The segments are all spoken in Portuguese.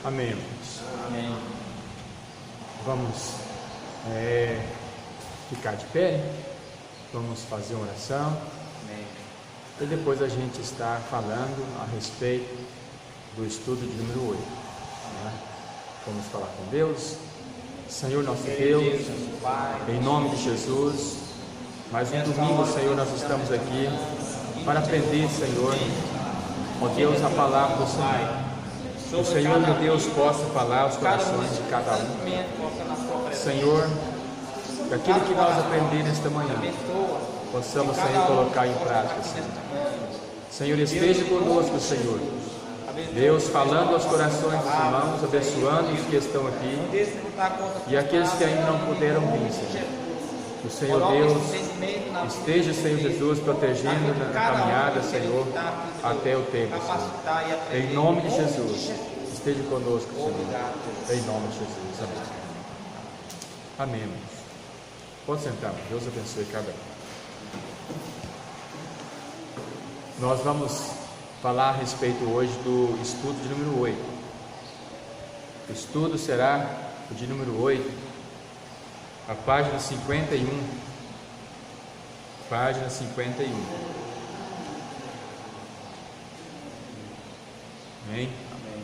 Amém. Amém. Vamos ficar de pé, vamos fazer uma oração. Amém. E depois a gente está falando a respeito do estudo de número 8. Né? Vamos falar com Deus. Senhor nosso Deus, em nome de Jesus, mais um domingo, Senhor, nós estamos aqui para aprender, Senhor, ó Deus, a palavra do Senhor. O Senhor, meu Deus, possa falar aos corações de cada um. Senhor, que aquilo que nós aprendemos nesta manhã, possamos, Senhor, colocar em prática, Senhor. Senhor, esteja conosco, Senhor. Deus, falando aos corações dos irmãos, abençoando os que estão aqui e aqueles que ainda não puderam vir, Senhor. O Senhor Deus esteja, Senhor Jesus, protegendo na caminhada, Senhor, até o tempo, Senhor. Em nome de Jesus, esteja conosco, Senhor. Em nome de Jesus. Amém. Amém, irmãos. Pode sentar, Deus abençoe cada um. Nós vamos falar a respeito hoje do estudo de número 8. O estudo será o de número 8. A página 51. Página 51. Amém? Amém.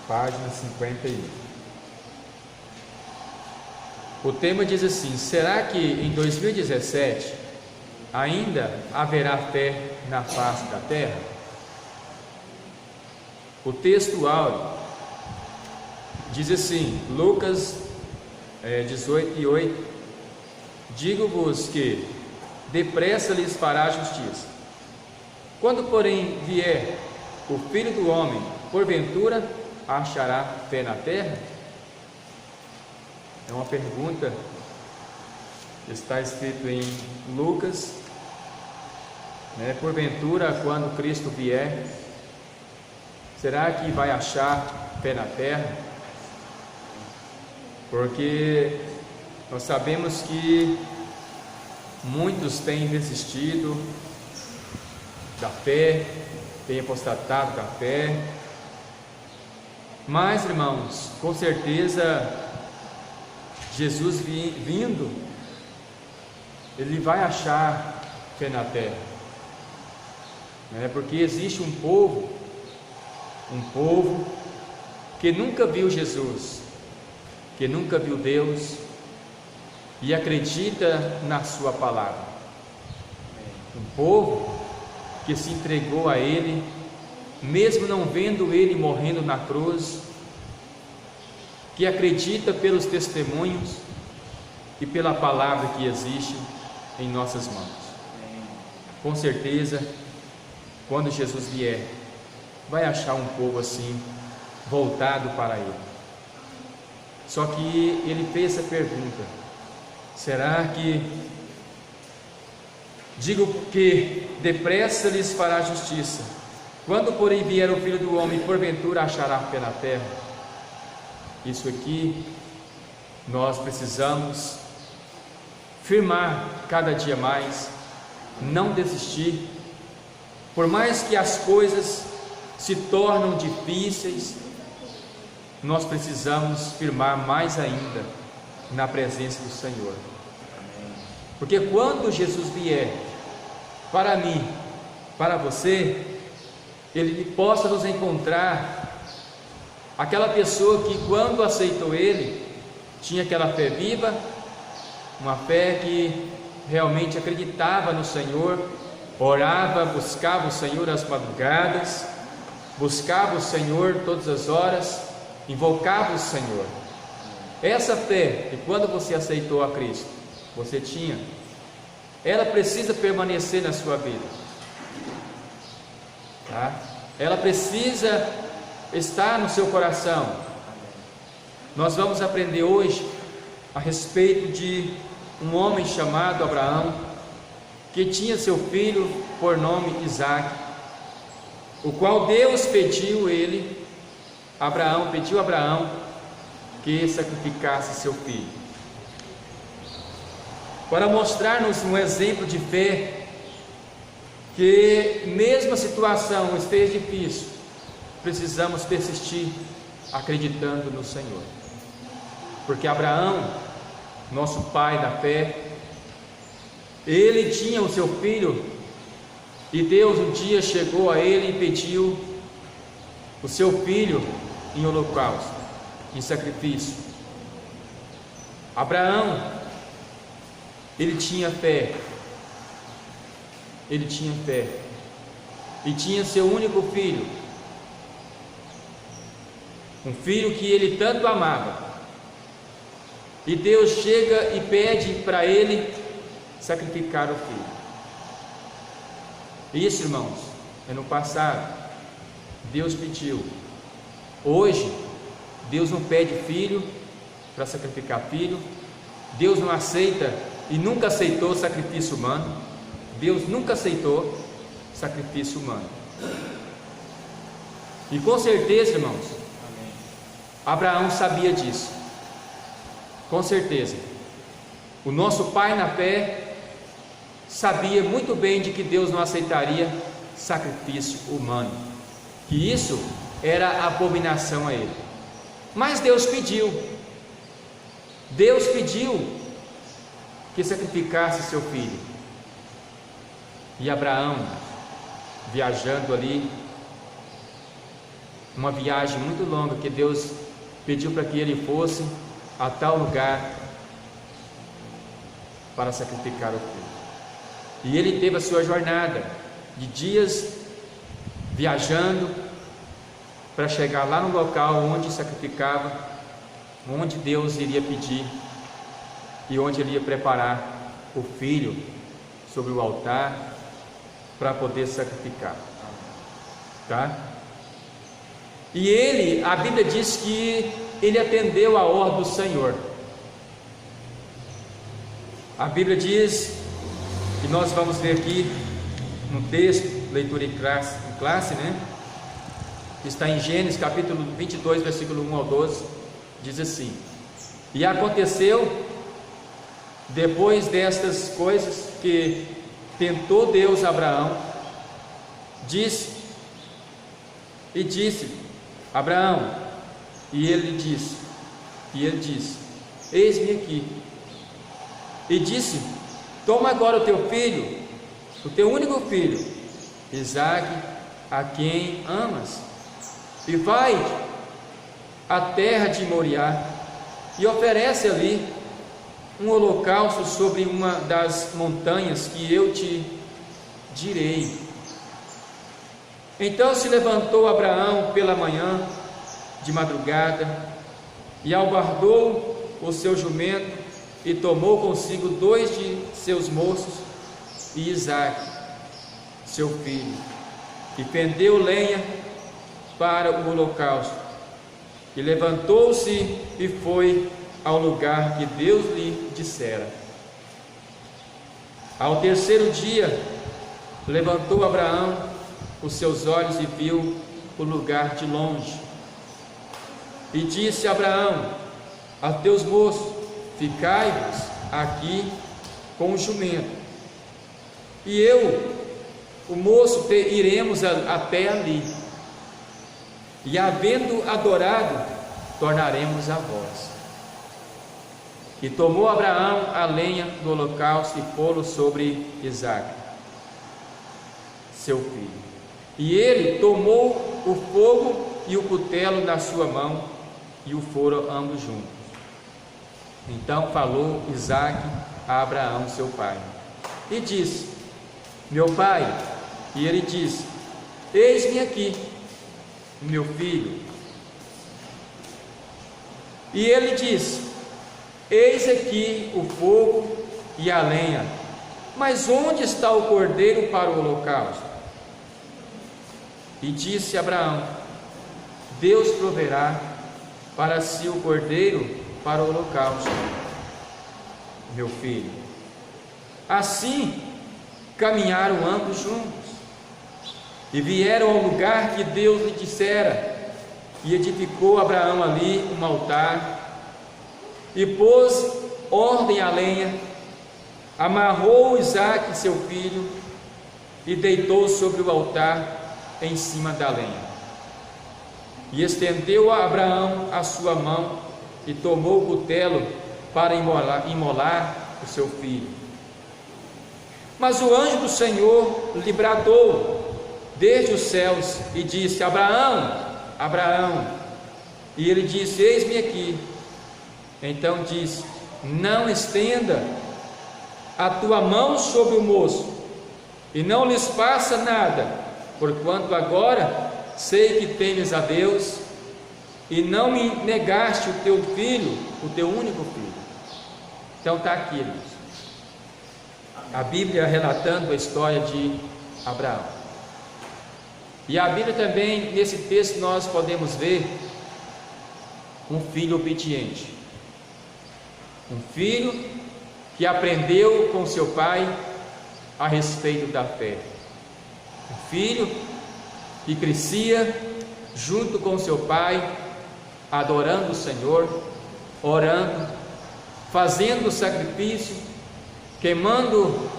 Página 51. O tema diz assim: será que em 2017 ainda haverá fé na face da terra? O texto áureo diz assim, Lucas 18:8: digo-vos que depressa lhes fará justiça. Quando, porém, vier o Filho do Homem, porventura achará fé na terra? É uma pergunta que está escrito em Lucas, porventura, quando Cristo vier, será que vai achar fé na terra? Porque nós sabemos que muitos têm desistido da fé, têm apostatado da fé, mas, irmãos, com certeza, Jesus vindo, Ele vai achar fé na terra, porque existe um povo que nunca viu Jesus, que nunca viu Deus e acredita na sua palavra. Um povo que se entregou a Ele, mesmo não vendo Ele morrendo na cruz, que acredita pelos testemunhos e pela palavra que existe em nossas mãos. Com certeza, quando Jesus vier, vai achar um povo assim, voltado para Ele. Só que ele fez essa pergunta: será que, digo que depressa lhes fará justiça, quando porém vier o Filho do Homem, porventura achará fé na terra? Isso aqui nós precisamos firmar cada dia mais, não desistir, por mais que as coisas se tornam difíceis, nós precisamos firmar mais ainda na presença do Senhor. Porque quando Jesus vier para mim, para você, Ele possa nos encontrar aquela pessoa que, quando aceitou Ele, tinha aquela fé viva, uma fé que realmente acreditava no Senhor, orava, buscava o Senhor às madrugadas, buscava o Senhor todas as horas, invocava o Senhor. Essa fé que, quando você aceitou a Cristo, você tinha, ela precisa permanecer na sua vida, tá? Ela precisa estar no seu coração. Nós vamos aprender hoje a respeito de um homem chamado Abraão, que tinha seu filho por nome Isaque, o qual Deus pediu a Abraão que sacrificasse seu filho, para mostrar-nos um exemplo de fé, que mesmo a situação esteja difícil, precisamos persistir acreditando no Senhor, porque Abraão, nosso pai da fé, ele tinha o seu filho, e Deus um dia chegou a ele e pediu o seu filho em holocausto, em sacrifício. Abraão, ele tinha fé, e tinha seu único filho, um filho que ele tanto amava, e Deus chega e pede para ele sacrificar o filho. Isso, irmãos, é no passado. Deus pediu. Hoje, Deus não pede filho para sacrificar filho. Deus não aceita e nunca aceitou sacrifício humano. Deus nunca aceitou sacrifício humano. E com certeza, irmãos, Abraão sabia disso. Com certeza. O nosso pai na fé sabia muito bem de que Deus não aceitaria sacrifício humano, que isso era abominação a ele. Mas Deus pediu que sacrificasse seu filho. E Abraão, viajando ali, uma viagem muito longa que Deus pediu para que ele fosse a tal lugar para sacrificar o filho. E ele teve a sua jornada de dias viajando para chegar lá no local onde sacrificava, onde Deus iria pedir e onde ele ia preparar o filho sobre o altar para poder sacrificar, tá? E ele, a Bíblia diz que ele atendeu a ordem do Senhor. A Bíblia diz, e nós vamos ler aqui no texto, leitura em classe, né? Está em Gênesis capítulo 22, versículo 1 ao 12, diz assim: E aconteceu, depois destas coisas, que tentou Deus Abraão, disse, Abraão, e ele disse, eis-me aqui. E disse, toma agora o teu filho, o teu único filho, Isaque, a quem amas, e vai à terra de Moriá, e oferece ali um holocausto sobre uma das montanhas que eu te direi. Então se levantou Abraão pela manhã, de madrugada, e albardou o seu jumento, e tomou consigo 2 de seus moços, e Isaque, seu filho, e pendeu lenha para o holocausto, e levantou-se e foi ao lugar que Deus lhe dissera. Ao terceiro dia, levantou Abraão os seus olhos e viu o lugar de longe, e disse Abraão a teus moços, ficai-vos aqui com o jumento, e eu, o moço, iremos até ali, e havendo adorado, tornaremos a vós. E tomou Abraão a lenha do holocausto e pô-lo sobre Isaque, seu filho. E ele tomou o fogo e o cutelo na sua mão, e o foram ambos juntos. Então falou Isaque a Abraão, seu pai, e disse, meu pai. E ele disse, eis-me aqui, meu filho. E ele disse, eis aqui o fogo e a lenha, mas onde está o cordeiro para o holocausto? E disse Abraão, Deus proverá para si o cordeiro para o holocausto, meu filho. Assim caminharam ambos juntos, e vieram ao lugar que Deus lhe dissera, e edificou Abraão ali um altar, e pôs ordem à lenha, amarrou Isaque seu filho, e deitou sobre o altar em cima da lenha. E estendeu a Abraão a sua mão e tomou o cutelo para imolar o seu filho. Mas o anjo do Senhor lhe bradou desde os céus e disse: Abraão, Abraão. E ele disse: eis-me aqui. Então disse: não estenda a tua mão sobre o moço, e não lhes faça nada, porquanto agora sei que temes a Deus, e não me negaste o teu filho, o teu único filho. Então está aqui, irmãos, a Bíblia relatando a história de Abraão. E a Bíblia também, nesse texto, nós podemos ver um filho obediente, um filho que aprendeu com seu pai a respeito da fé, um filho que crescia junto com seu pai, adorando o Senhor, orando, fazendo sacrifício, queimando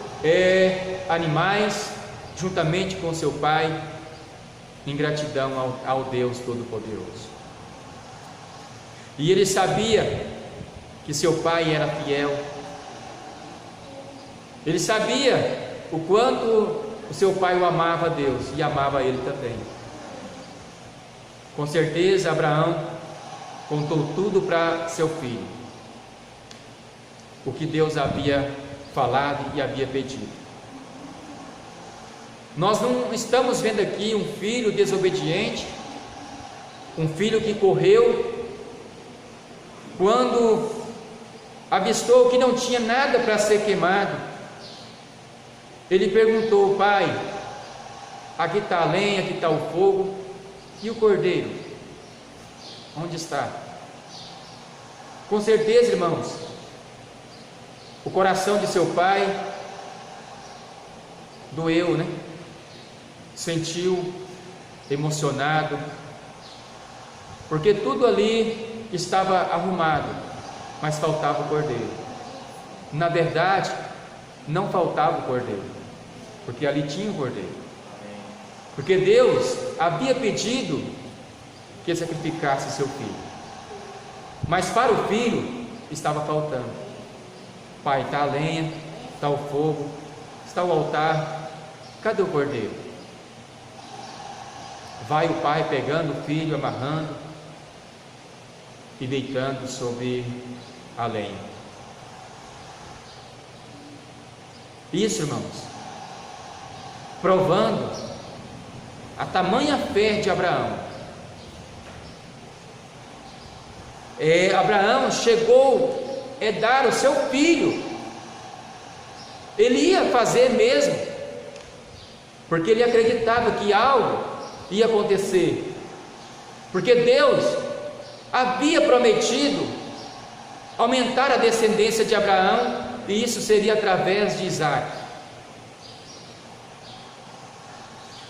animais juntamente com seu pai, em gratidão ao Deus Todo-Poderoso. E ele sabia que seu pai era fiel, ele sabia o quanto o seu pai o amava a Deus e amava ele também. Com certeza Abraão contou tudo para seu filho, o que Deus havia falado e havia pedido. Nós não estamos vendo aqui um filho desobediente, um filho que correu quando avistou que não tinha nada para ser queimado. Ele perguntou: pai, aqui está a lenha, aqui está o fogo, e o cordeiro? Onde está? Com certeza, irmãos, o coração de seu pai doeu, né? Sentiu emocionado, porque tudo ali estava arrumado, mas faltava o cordeiro. Na verdade, não faltava o cordeiro, porque ali tinha o cordeiro, porque Deus havia pedido que sacrificasse seu filho, mas para o filho estava faltando. Pai, está a lenha, está o fogo, está o altar, cadê o cordeiro? Vai o pai pegando o filho, amarrando e deitando sobre a lenha. Isso, irmãos, provando a tamanha fé de Abraão. Abraão chegou a dar o seu filho. Ele ia fazer mesmo, porque ele acreditava que algo ia acontecer, porque Deus havia prometido aumentar a descendência de Abraão, e isso seria através de Isaac.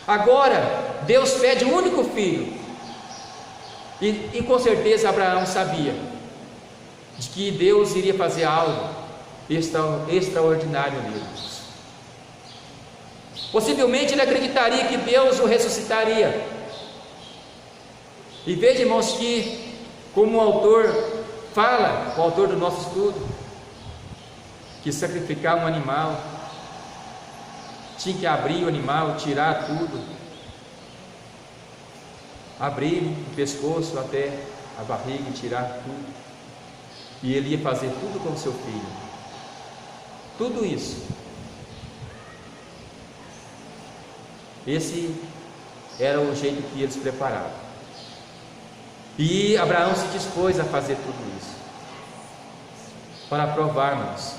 Agora Deus pede um único filho, e com certeza Abraão sabia de que Deus iria fazer algo extraordinário nele. Possivelmente ele acreditaria que Deus o ressuscitaria. E veja, irmãos, que como o autor fala, o autor do nosso estudo, que sacrificar um animal, tinha que abrir o animal, tirar tudo, abrir o pescoço até a barriga e tirar tudo, e ele ia fazer tudo com seu filho, tudo isso. Esse era o jeito que eles preparavam, e Abraão se dispôs a fazer tudo isso, para provarmos.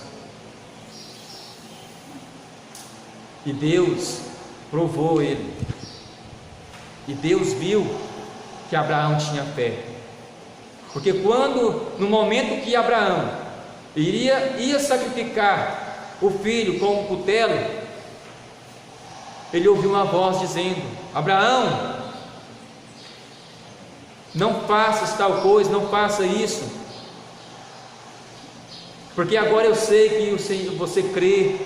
E Deus provou ele, e Deus viu que Abraão tinha fé, porque quando, no momento que Abraão ia sacrificar o filho com o cutelo, ele ouviu uma voz dizendo: Abraão, não faças tal coisa, não faça isso, porque agora eu sei que você crê,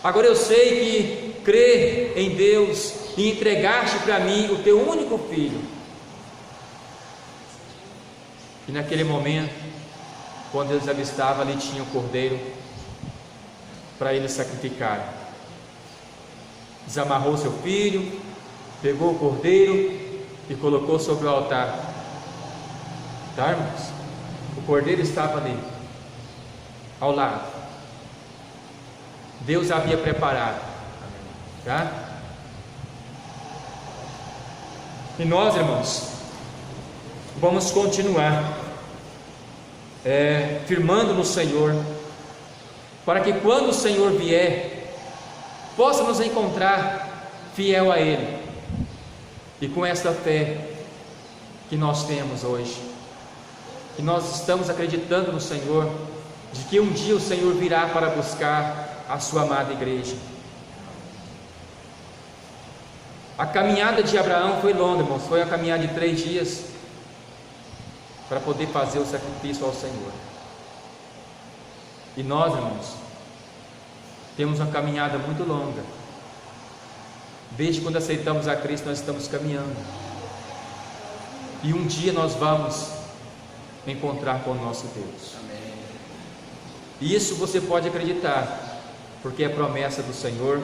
agora eu sei que crê em Deus e entregaste para mim o teu único filho. E naquele momento, quando eles avistavam, ali tinha o cordeiro para eles sacrificarem. Desamarrou seu filho, pegou o cordeiro e colocou sobre o altar. Tá, irmãos? O cordeiro estava ali, ao lado. Deus havia preparado, tá? E nós, irmãos, vamos continuar firmando no Senhor, para que quando o Senhor vier, possa nos encontrar fiel a Ele, e com esta fé que nós temos hoje, que nós estamos acreditando no Senhor, de que um dia o Senhor virá para buscar a sua amada igreja. A caminhada de Abraão foi longa, irmãos, foi uma caminhada de 3 dias, para poder fazer o sacrifício ao Senhor. E nós, irmãos, temos uma caminhada muito longa. Desde quando aceitamos a Cristo, nós estamos caminhando. E um dia nós vamos encontrar com o nosso Deus. Amém. E isso você pode acreditar, porque é promessa do Senhor,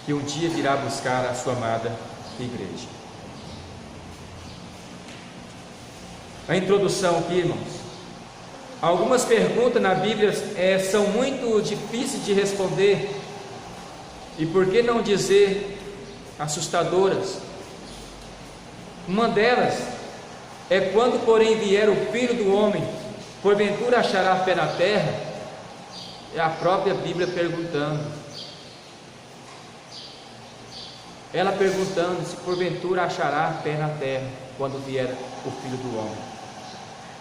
que um dia virá buscar a sua amada igreja. A introdução aqui, irmãos. Algumas perguntas na Bíblia são muito difíceis de responder, e por que não dizer assustadoras. Uma delas é: quando porém vier o Filho do Homem, porventura achará fé na terra? É a própria Bíblia perguntando. Ela perguntando se porventura achará fé na terra quando vier o Filho do Homem.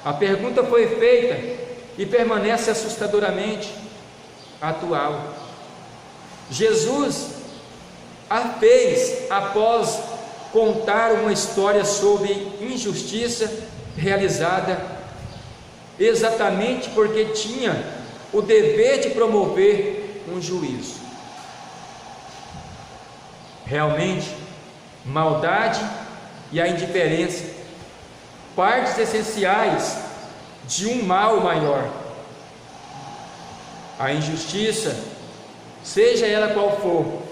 A pergunta foi feita e permanece assustadoramente atual. Jesus a fez após contar uma história sobre injustiça realizada, exatamente porque tinha o dever de promover um juízo. Realmente, maldade e a indiferença, partes essenciais de um mal maior. A injustiça, seja ela qual for,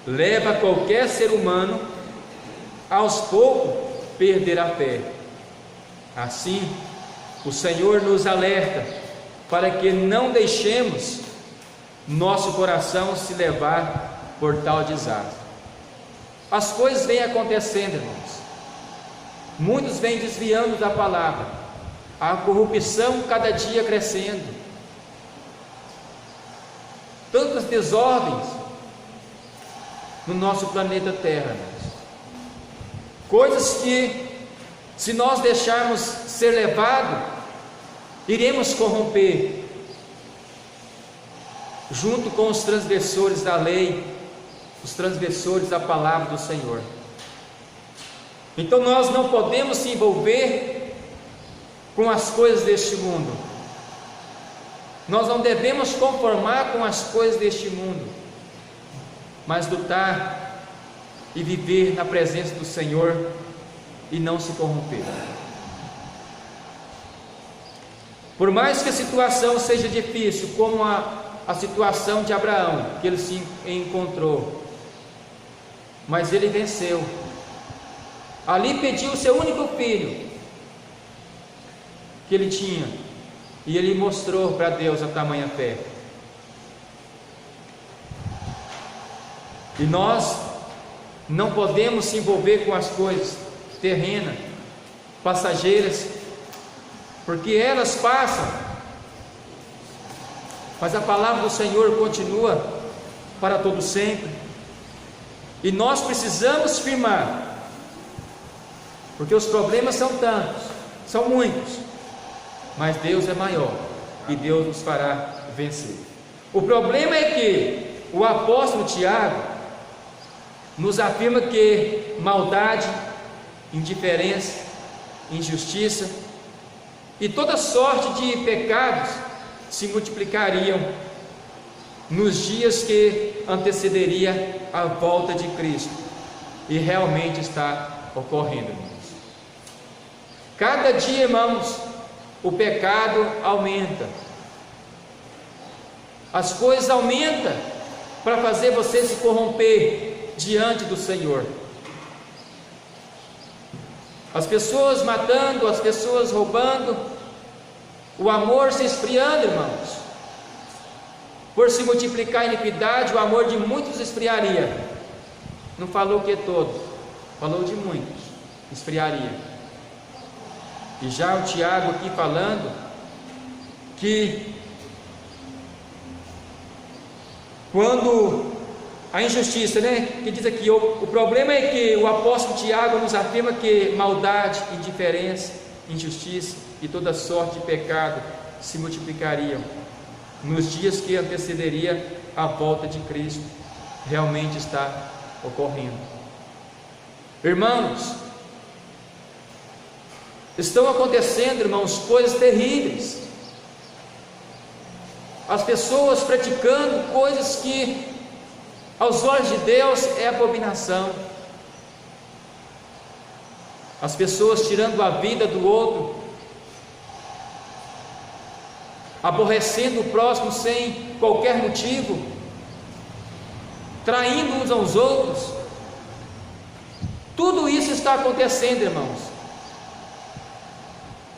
leva qualquer ser humano aos poucos perder a fé. Assim, o Senhor nos alerta para que não deixemos nosso coração se levar por tal desastre. As coisas vêm acontecendo, irmãos. Muitos vêm desviando da palavra, a corrupção cada dia crescendo, tantas desordens no nosso planeta Terra, coisas que, se nós deixarmos ser levados, iremos corromper, junto com os transgressores da lei, os transgressores da palavra do Senhor. Então nós não podemos se envolver com as coisas deste mundo. Nós não devemos conformar com as coisas deste mundo, mas lutar e viver na presença do Senhor e não se corromper. Por mais que a situação seja difícil, como a situação de Abraão, que ele se encontrou, mas ele venceu. Ali pediu o seu único filho que ele tinha, e ele mostrou para Deus a tamanha fé. E nós não podemos se envolver com as coisas terrenas, passageiras, porque elas passam, mas a palavra do Senhor continua para todo sempre, e nós precisamos firmar, porque os problemas são tantos, são muitos, mas Deus é maior, e Deus nos fará vencer. O problema é que o apóstolo Tiago nos afirma que maldade, indiferença, injustiça e toda sorte de pecados se multiplicariam nos dias que antecederia a volta de Cristo, e realmente está ocorrendo, irmãos. Cada dia, irmãos, o pecado aumenta. As coisas aumentam para fazer você se corromper diante do Senhor. As pessoas matando, as pessoas roubando, o amor se esfriando, irmãos. Por se multiplicar a iniquidade, o amor de muitos esfriaria. Não falou que todos, falou de muitos, esfriaria. E já o Tiago aqui falando que quando a injustiça, que diz aqui, o problema é que o apóstolo Tiago nos afirma que maldade, indiferença, injustiça e toda sorte de pecado se multiplicariam nos dias que antecederia a volta de Cristo. Realmente está ocorrendo. Irmãos, estão acontecendo, irmãos, coisas terríveis. As pessoas praticando coisas que aos olhos de Deus é abominação. As pessoas tirando a vida do outro, aborrecendo o próximo sem qualquer motivo, traindo uns aos outros. Tudo isso está acontecendo, irmãos.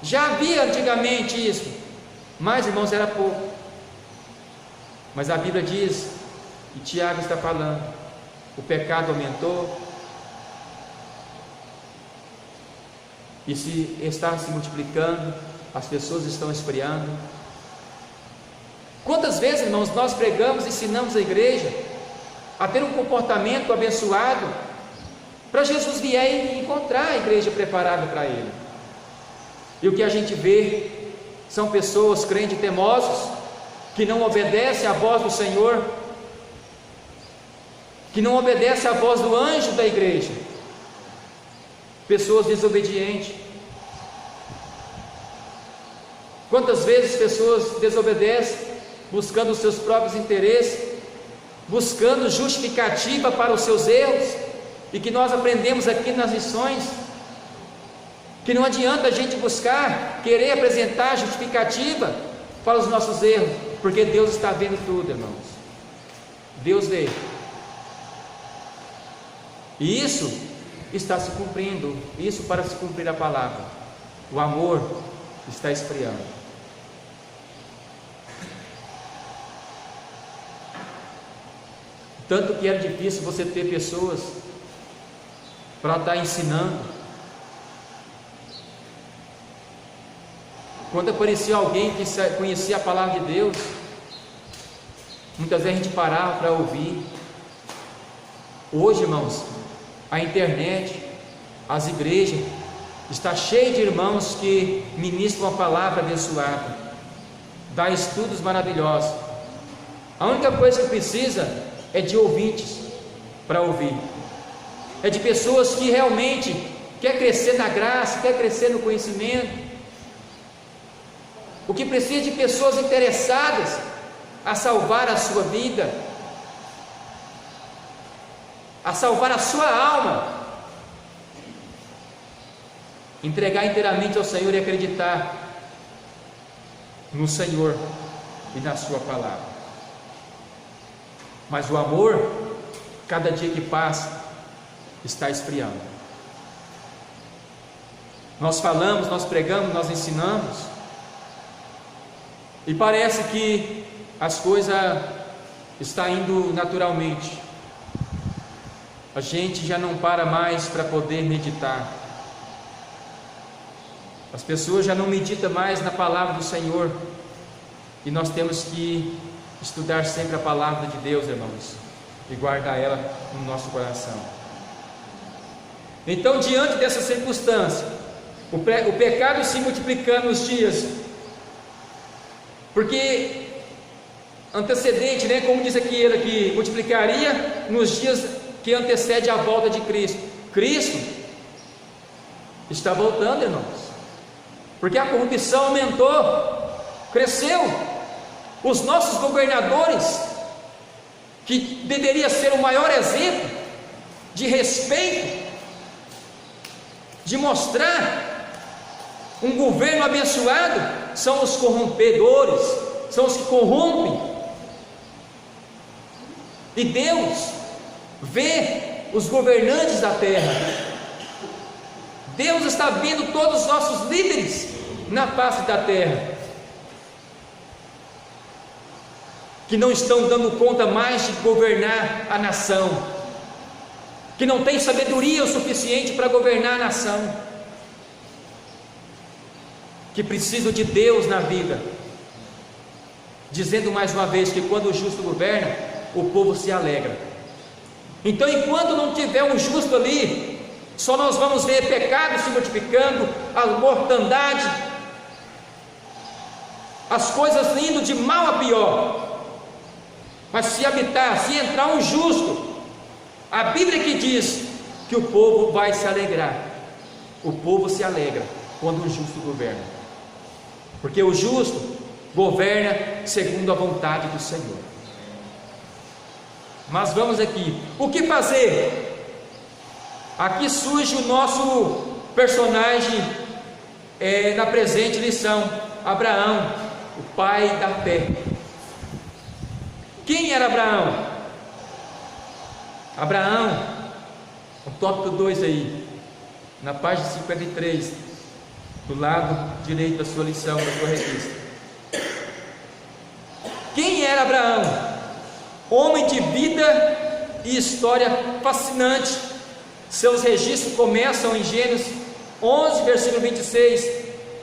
Já havia antigamente isso, mas, irmãos, era pouco. Mas a Bíblia diz, e Tiago está falando, o pecado aumentou, e se está se multiplicando, as pessoas estão esfriando. Quantas vezes, irmãos, nós pregamos, ensinamos a igreja a ter um comportamento abençoado, para Jesus vier e encontrar a igreja preparada para Ele. E o que a gente vê são pessoas crentes temosos, que não obedecem à voz do Senhor, que não obedecem à voz do anjo da igreja, pessoas desobedientes. Quantas vezes pessoas desobedecem, buscando os seus próprios interesses, buscando justificativa para os seus erros, e que nós aprendemos aqui nas lições, que não adianta a gente buscar, querer apresentar justificativa para os nossos erros, porque Deus está vendo tudo, irmãos. Deus vê. E isso está se cumprindo, isso para se cumprir a palavra. O amor está esfriando. Tanto que era difícil você ter pessoas para estar ensinando. Quando aparecia alguém que conhecia a palavra de Deus, muitas vezes a gente parava para ouvir. Hoje, irmãos, a internet, as igrejas, está cheio de irmãos que ministram a palavra abençoada, dá estudos maravilhosos. A única coisa que precisa é de ouvintes para ouvir, é de pessoas que realmente quer crescer na graça, quer crescer no conhecimento. O que precisa de pessoas interessadas a salvar a sua vida, a salvar a sua alma, entregar inteiramente ao Senhor e acreditar no Senhor e na sua palavra. Mas o amor, cada dia que passa, está esfriando. Nós falamos, nós pregamos, nós ensinamos, e parece que as coisas estão indo naturalmente. A gente já não para mais para poder meditar. As pessoas já não meditam mais na palavra do Senhor. E nós temos que estudar sempre a palavra de Deus, irmãos, e guardar ela no nosso coração. Então, diante dessa circunstância, o pecado se multiplicando nos dias, porque antecedente, como diz aqui ele aqui, multiplicaria nos dias que antecede a volta de Cristo. Cristo está voltando, irmãos, porque a corrupção aumentou, cresceu. Os nossos governadores, que deveria ser o maior exemplo de respeito, de mostrar Um governo abençoado são os corrompedores, são os que corrompem. E Deus vê os governantes da terra. Deus está vendo todos os nossos líderes na face da terra, que não estão dando conta mais de governar a nação, que não tem sabedoria o suficiente para governar a nação, que precisam de Deus na vida. Dizendo mais uma vez que quando o justo governa, o povo se alegra. Então, enquanto não tiver um justo ali, só nós vamos ver pecado se multiplicando, a mortandade, as coisas indo de mal a pior. Mas se habitar, se entrar um justo, a Bíblia que diz que o povo vai se alegrar. O povo se alegra quando o justo governa, porque o justo governa segundo a vontade do Senhor. Mas vamos aqui, o que fazer? Aqui surge o nosso personagem na presente lição, Abraão, o pai da fé. Quem era Abraão? Abraão, o tópico 2 aí, na página 53, do lado direito da sua lição, da sua revista. Quem era Abraão? Homem de vida e história fascinante. Seus registros começam em Gênesis 11, versículo 26,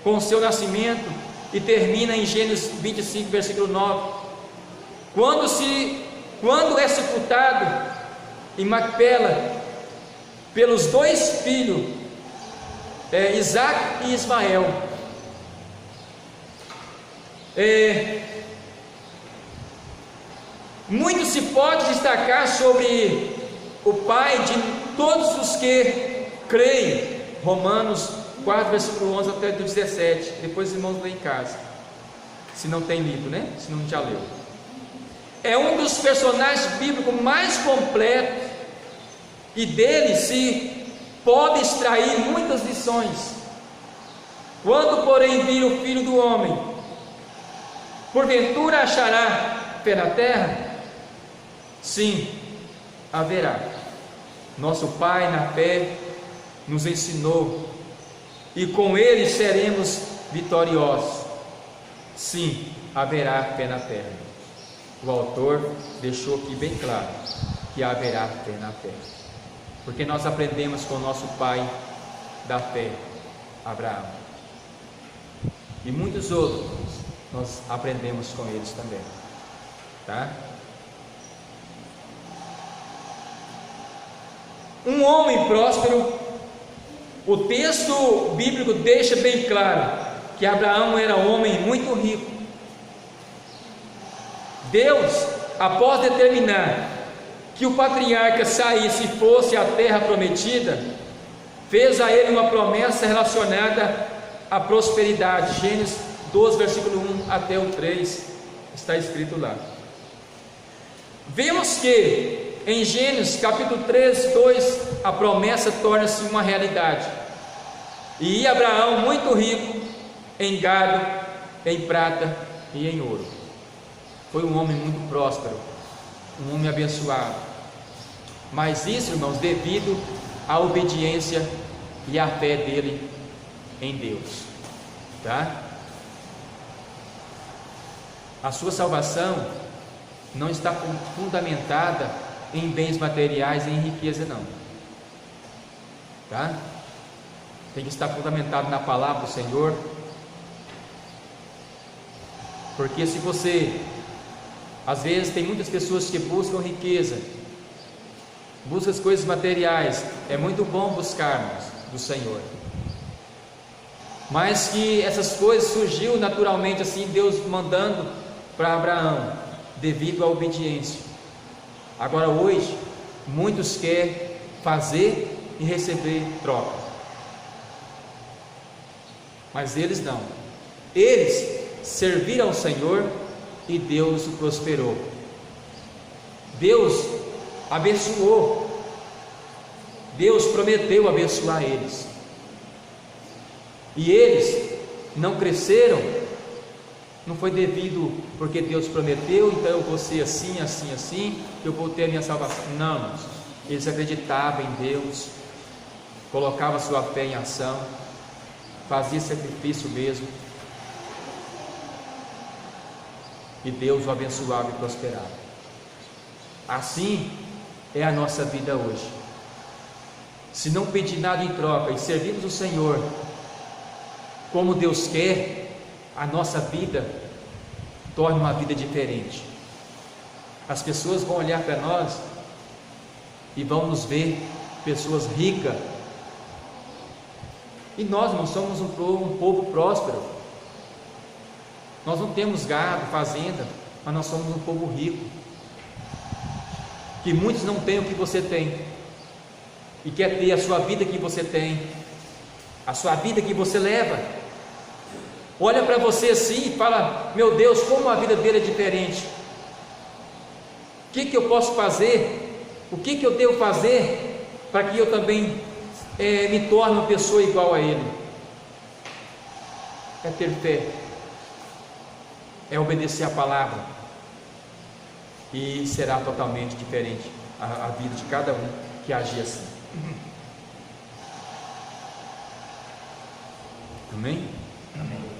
com o seu nascimento, e termina em Gênesis 25, versículo 9. Quando é sepultado em Macpela pelos dois filhos, Isaac e Ismael. Muito se pode destacar sobre o pai de todos os que creem. Romanos 4, versículo 11 até 17. Depois os irmãos leem em casa, se não tem lido, né? Se não já leu. É um dos personagens bíblicos mais completos, e dele se pode extrair muitas lições. Quando, porém, vir o Filho do Homem, porventura achará fé na terra? Sim, haverá. Nosso Pai na fé nos ensinou, e com Ele seremos vitoriosos. Sim, haverá fé na terra. O autor deixou aqui bem claro que haverá fé na terra, porque nós aprendemos com o nosso pai da fé, Abraão, e muitos outros nós aprendemos com eles também, tá? Um homem próspero. O texto bíblico deixa bem claro que Abraão era um homem muito rico. Deus, após determinar que o patriarca saísse e fosse à terra prometida, fez a ele uma promessa relacionada à prosperidade. Gênesis 12, versículo 1 até o 3, está escrito lá. Vemos que em Gênesis capítulo 13, 2, a promessa torna-se uma realidade. E Abraão, muito rico em gado, em prata e em ouro, foi um homem muito próspero, um homem abençoado. Mas isso, irmãos, devido à obediência e à fé dele em Deus, tá? A sua salvação não está fundamentada em bens materiais e em riqueza, não, tá? Tem que estar fundamentado na palavra do Senhor, porque se você, às vezes tem muitas pessoas que buscam riqueza, buscam as coisas materiais. É muito bom buscarmos do Senhor, mas que essas coisas surgiu naturalmente assim, Deus mandando para Abraão, devido à obediência. Agora hoje, muitos querem fazer e receber troca, mas eles não. Eles serviram ao Senhor e Deus o prosperou. Deus abençoou. Deus prometeu abençoar eles. E eles não cresceram, não foi devido porque Deus prometeu, então eu vou ser assim, assim, assim, eu vou ter a minha salvação. Não, irmãos. Eles acreditavam em Deus, colocavam sua fé em ação, faziam sacrifício mesmo, e Deus o abençoava e prosperava. Assim é a nossa vida hoje. Se não pedir nada em troca e servirmos o Senhor como Deus quer, a nossa vida torna uma vida diferente. As pessoas vão olhar para nós e vão nos ver pessoas ricas, e nós não somos um povo próspero. Nós não temos gado, fazenda, mas nós somos um povo rico, que muitos não têm o que você tem, e quer ter a sua vida que você tem, a sua vida que você leva. Olha para você assim e fala: meu Deus, como a vida dele é diferente. O que eu posso fazer? O que eu devo fazer para que eu também me torne uma pessoa igual a ele? É ter fé, é obedecer a palavra, e será totalmente diferente a vida de cada um que agir assim. Amém? Amém.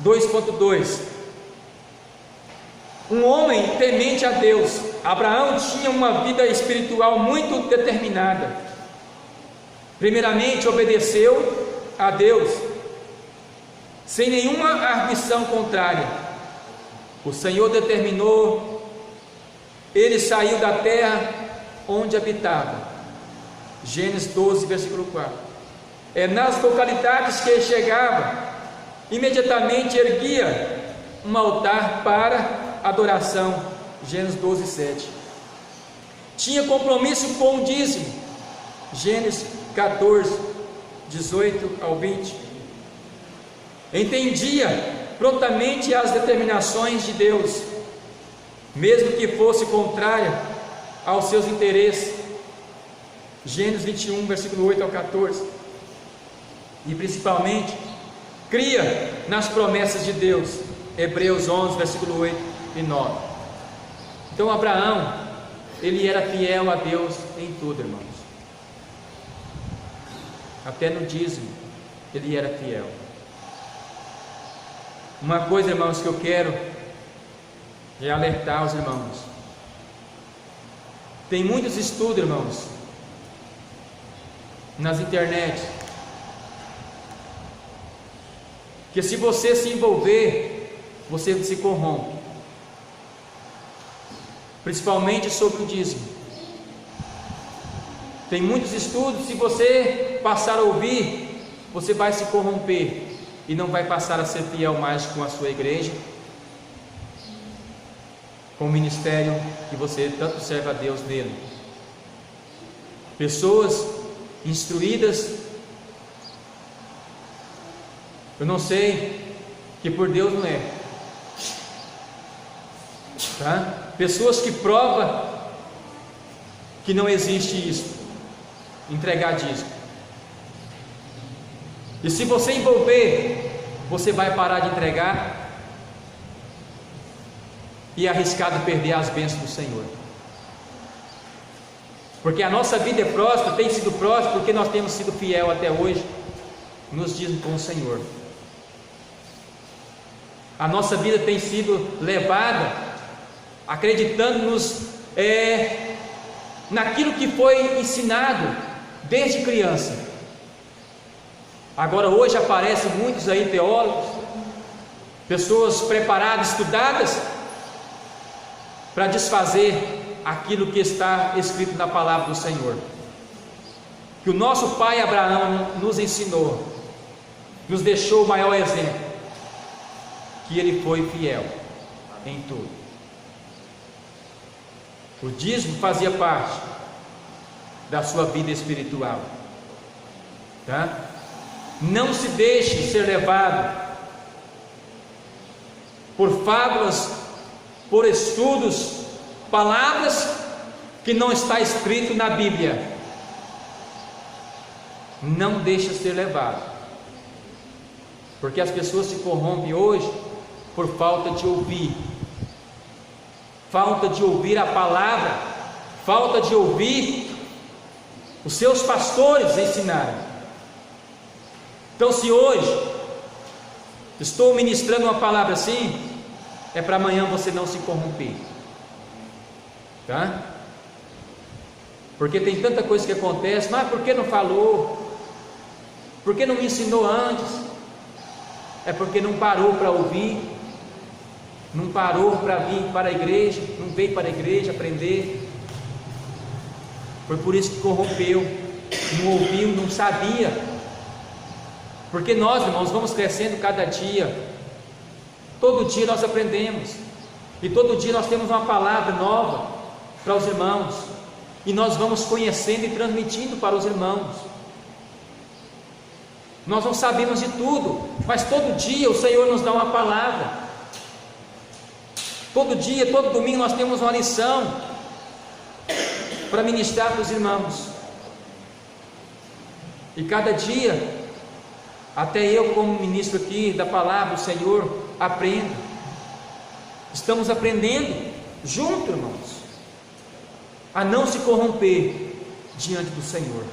2.2. Um homem temente a Deus. Abraão tinha uma vida espiritual muito determinada. Primeiramente, obedeceu a Deus, sem nenhuma ambição contrária. O Senhor determinou, ele saiu da terra onde habitava. Gênesis 12, versículo 4. Nas localidades que chegava, imediatamente erguia um altar para adoração. Gênesis 12, 7. Tinha compromisso com o dízimo. Gênesis 14, 18 ao 20. Entendia prontamente as determinações de Deus, mesmo que fosse contrária aos seus interesses. Gênesis 21, versículo 8 ao 14. E principalmente cria nas promessas de Deus. Hebreus 11, versículo 8 e 9. Então Abraão, ele era fiel a Deus em tudo, irmãos. Até no dízimo ele era fiel. Uma coisa, irmãos, que eu quero é alertar os irmãos. Tem muitos estudos, irmãos, nas internet, que se você se envolver, você se corrompe, principalmente sobre o dízimo. Tem muitos estudos, se você passar a ouvir, você vai se corromper e não vai passar a ser fiel mais com a sua igreja, com o ministério que você tanto serve a Deus nele. Pessoas instruídas, eu não sei, que por Deus não é, tá? Pessoas que provam que não existe isso, entregar dízimo. E se você envolver, você vai parar de entregar e arriscar de perder as bênçãos do Senhor. Porque a nossa vida é próspera, tem sido próspera, porque nós temos sido fiel até hoje nos dízimos com o Senhor. A nossa vida tem sido levada acreditando naquilo que foi ensinado desde criança. Agora hoje aparecem muitos aí teólogos, pessoas preparadas, estudadas, para desfazer aquilo que está escrito na palavra do Senhor, que o nosso pai Abraão nos ensinou, nos deixou o maior exemplo, que ele foi fiel em tudo. O dízimo fazia parte da sua vida espiritual, tá? Não se deixe ser levado por fábulas, por estudos, palavras que não está escrito na Bíblia. não deixa ser levado, porque as pessoas se corrompem hoje por falta de ouvir a palavra, falta de ouvir os seus pastores ensinarem. Então, se hoje estou ministrando uma palavra assim, é para amanhã você não se corromper, tá? Porque tem tanta coisa que acontece, mas por que não falou? Por que não me ensinou antes? É porque não parou para ouvir, não parou para vir para a igreja, não veio para a igreja aprender. Foi por isso que corrompeu, não ouviu, não sabia. Porque nós, irmãos, vamos crescendo cada dia, todo dia nós aprendemos, e todo dia nós temos uma palavra nova para os irmãos, e nós vamos conhecendo e transmitindo para os irmãos. Nós não sabemos de tudo, mas todo dia o Senhor nos dá uma palavra. Todo dia, todo domingo nós temos uma lição para ministrar para os irmãos. E cada dia, até eu como ministro aqui da palavra do Senhor, aprendo. Estamos aprendendo junto, irmãos, a não se corromper diante do Senhor,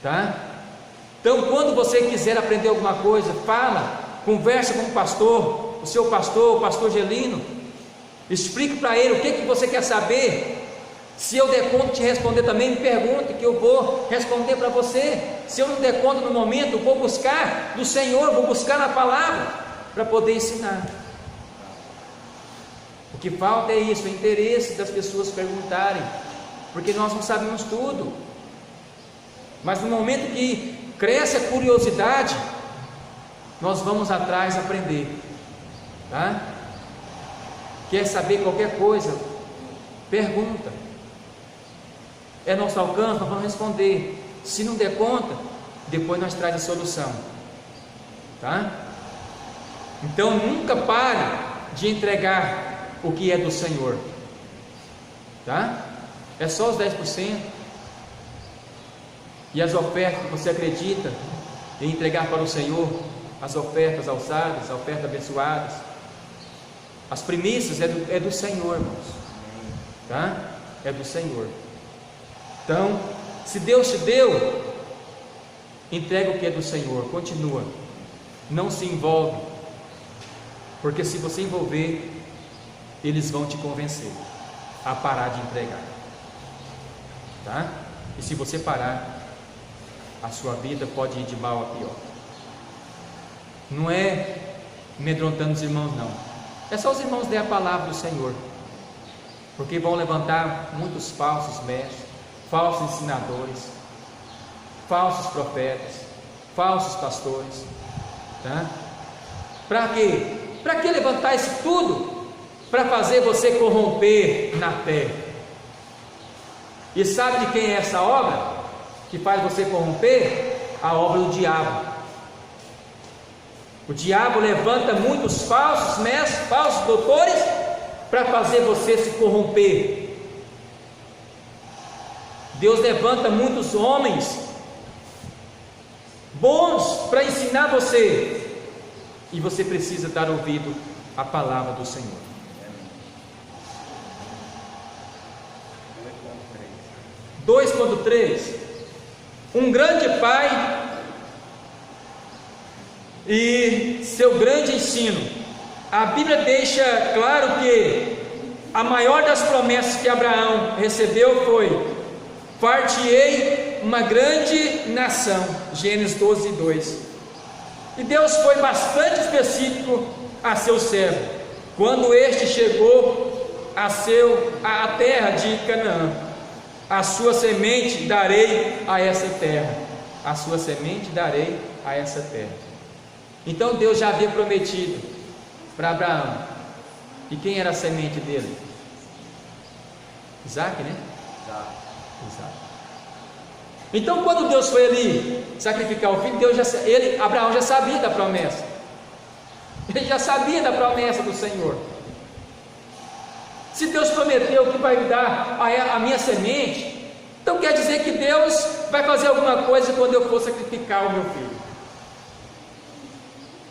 tá? Então, quando você quiser aprender alguma coisa, fala, conversa com o pastor, o pastor Gelino, explique para ele o que você quer saber. Se eu der conta de responder também, me pergunte, que eu vou responder para você. Se eu não der conta no momento, eu vou buscar do Senhor, vou buscar na palavra, para poder ensinar. O que falta é isso, o interesse das pessoas perguntarem, porque nós não sabemos tudo. Mas no momento que cresce a curiosidade, nós vamos atrás aprender, tá? Quer saber qualquer coisa? Pergunta. É nosso alcance, nós vamos responder. Se não der conta, depois nós traz a solução, tá? Então nunca pare de entregar o que é do Senhor, tá? É só os 10%. E as ofertas que você acredita em entregar para o Senhor, as ofertas alçadas, as ofertas abençoadas, as primícias é do Senhor, irmãos, tá? É do Senhor. Então, se Deus te deu, entrega o que é do Senhor, continua, não se envolve, porque se você envolver, eles vão te convencer a parar de entregar, tá? E se você parar, a sua vida pode ir de mal a pior. Não é amedrontando os irmãos, não. É só os irmãos der a palavra do Senhor, porque vão levantar muitos falsos mestres, falsos ensinadores, falsos profetas, falsos pastores, tá? Para quê? Para que levantar isso tudo? Para fazer você corromper na fé. E sabe de quem é essa obra que faz você corromper? A obra do diabo. O diabo levanta muitos falsos mestres, falsos doutores, para fazer você se corromper. Deus levanta muitos homens bons para ensinar você, e você precisa dar ouvido à palavra do Senhor. 2.3. Um grande pai e seu grande ensino. A Bíblia deixa claro que a maior das promessas que Abraão recebeu foi: far-te-ei uma grande nação. Gênesis 12:2. E Deus foi bastante específico a seu servo quando este chegou à terra de Canaã. A sua semente darei a essa terra. A sua semente darei a essa terra. Então Deus já havia prometido para Abraão. E quem era a semente dele? Isaac, né? Isaac. Então quando Deus foi ali sacrificar o filho, Abraão já sabia da promessa. Ele já sabia da promessa do Senhor. Se Deus prometeu que vai me dar a minha semente, então quer dizer que Deus vai fazer alguma coisa quando eu for sacrificar o meu filho.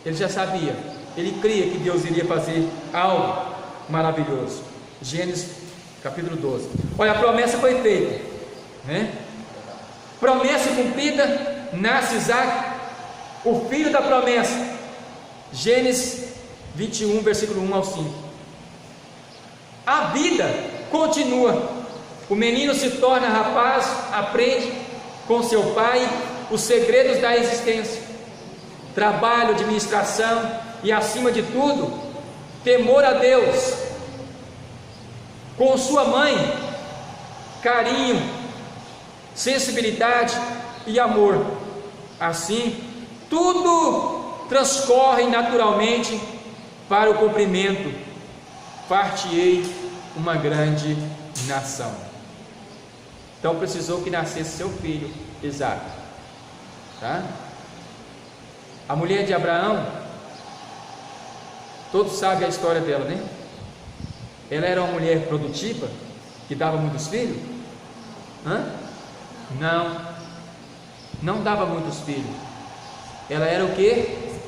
Ele já sabia, ele cria que Deus iria fazer algo maravilhoso. Gênesis capítulo 12. Olha, a promessa foi feita, né? Promessa cumprida, nasce Isaac, o filho da promessa. Gênesis 21, versículo 1 ao 5. A vida continua. O menino se torna rapaz, aprende com seu pai os segredos da existência, trabalho, administração e, acima de tudo, temor a Deus. Com sua mãe, carinho, sensibilidade e amor. Assim, tudo transcorre naturalmente para o cumprimento. Far-te-ei uma grande nação. Então precisou que nascesse seu filho Isaac, tá? A mulher de Abraão, todos sabem a história dela, né? Ela era uma mulher produtiva, que dava muitos filhos? Não dava muitos filhos. Ela era o que?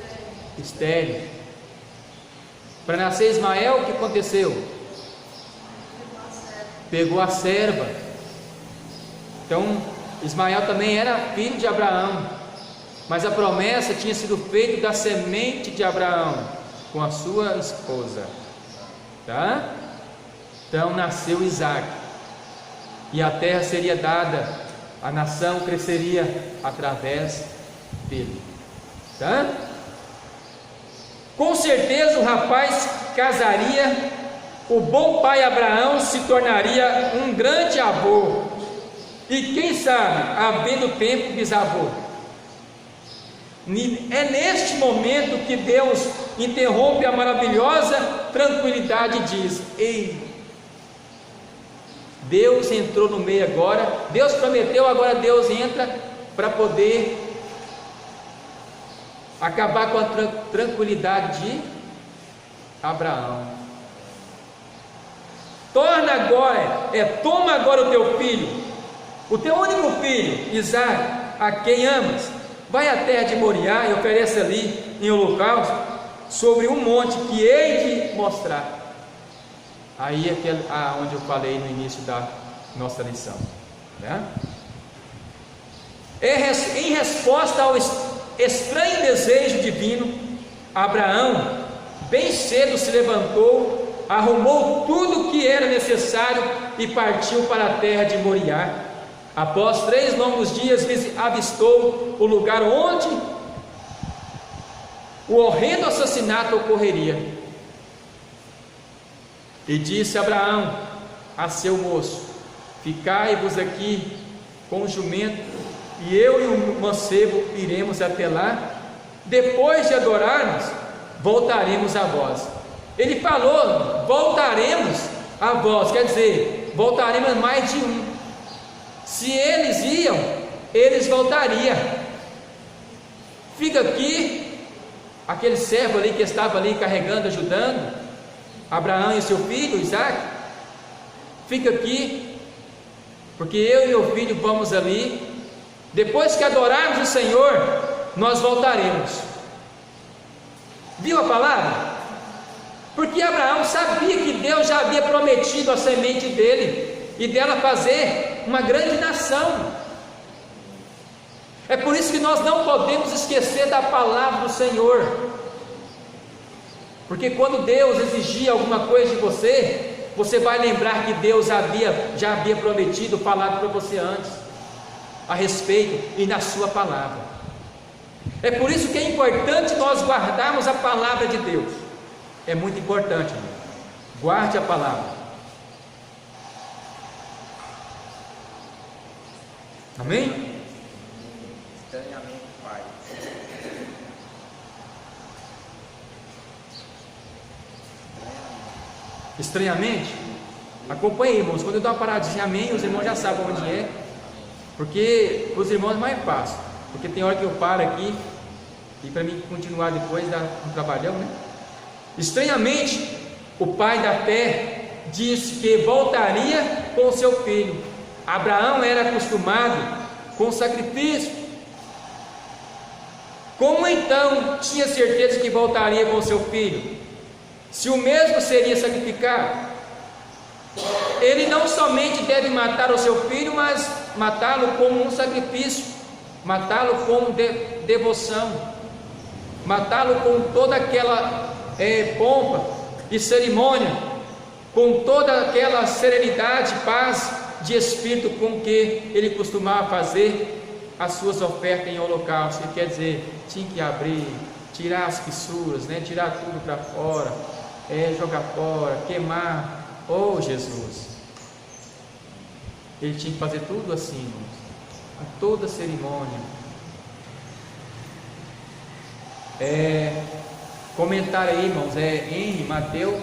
Estéril. Para nascer Ismael, o que aconteceu? Pegou a serva. Então Ismael também era filho de Abraão, mas a promessa tinha sido feita da semente de Abraão com a sua esposa, tá? Então nasceu Isaac, e a terra seria dada, a nação cresceria através dele, tá? Com certeza o rapaz casaria, o bom pai Abraão se tornaria um grande avô, e quem sabe, havendo tempo, bisavô. É neste momento que Deus interrompe a maravilhosa tranquilidade e diz: ei, Deus entrou no meio agora, Deus prometeu, agora Deus entra para poder acabar com a tranquilidade de Abraão. Toma agora o teu filho, o teu único filho, Isaac, a quem amas, vai à terra de Moriá e oferece ali em holocausto sobre um monte que hei de mostrar. Aí é onde eu falei no início da nossa lição, né? Em resposta ao estranho desejo divino, Abraão bem cedo se levantou, arrumou tudo o que era necessário e partiu para a terra de Moriá. Após 3 longos dias, avistou o lugar onde o horrendo assassinato ocorreria. E disse Abraão a seu moço: ficai-vos aqui com o jumento, e eu e o mancebo iremos até lá. Depois de adorarmos, voltaremos a vós. Ele falou: voltaremos a vós, quer dizer, voltaremos mais de um. Se eles iam, eles voltariam. Fica aqui, aquele servo ali que estava ali carregando, ajudando Abraão e seu filho Isaac. Fica aqui, porque eu e meu filho vamos ali. Depois que adorarmos o Senhor, nós voltaremos. Viu a palavra? Porque Abraão sabia que Deus já havia prometido a semente dele e dela fazer uma grande nação. É por isso que nós não podemos esquecer da palavra do Senhor, porque quando Deus exigir alguma coisa de você, você vai lembrar que Deus já havia prometido, falado para você antes a respeito e na sua palavra. É por isso que é importante nós guardarmos a palavra de Deus. É muito importante, amigo. Guarde a palavra. Amém? Estranhamente, pai. Estranhamente? Acompanhe, irmãos. Quando eu dou uma paradinha, amém, os irmãos já sabem onde é. Porque os irmãos é mais fácil. Porque tem hora que eu paro aqui e para mim continuar depois dá um trabalhão, né? Estranhamente, o pai da terra disse que voltaria com o seu filho. Abraão era acostumado com sacrifício. Como então tinha certeza que voltaria com seu filho, se o mesmo seria sacrificado? Ele não somente deve matar o seu filho, mas matá-lo como um sacrifício, matá-lo como devoção, matá-lo com toda aquela pompa e cerimônia, com toda aquela serenidade, paz de espírito com que ele costumava fazer as suas ofertas em holocausto. Que quer dizer, tinha que abrir, tirar as fissuras, né? Tirar tudo para fora, jogar fora, queimar. Oh Jesus, ele tinha que fazer tudo assim, irmãos, com toda a cerimônia. Comentário aí, irmãos, Henry Mateus,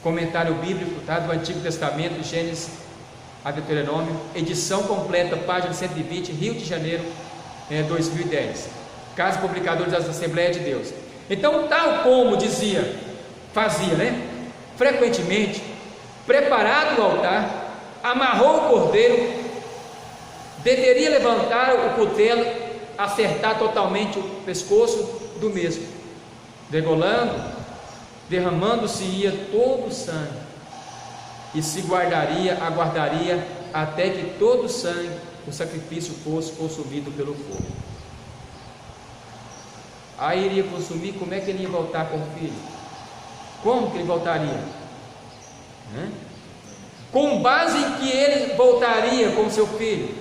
comentário bíblico, tá? Do Antigo Testamento, Gênesis a Deuteronômio, edição completa, página 120, Rio de Janeiro, 2010, Casa Publicadores das Assembleias de Deus. Então, tal como fazia, né? Frequentemente, preparado o altar, amarrou o cordeiro, deveria levantar o cutelo, acertar totalmente o pescoço do mesmo, degolando, derramando-se-ia todo o sangue, e se aguardaria até que todo o sangue, o sacrifício, fosse consumido pelo fogo. Aí iria consumir, como é que ele ia voltar com o filho? Como que ele voltaria? Com base em que ele voltaria com seu filho?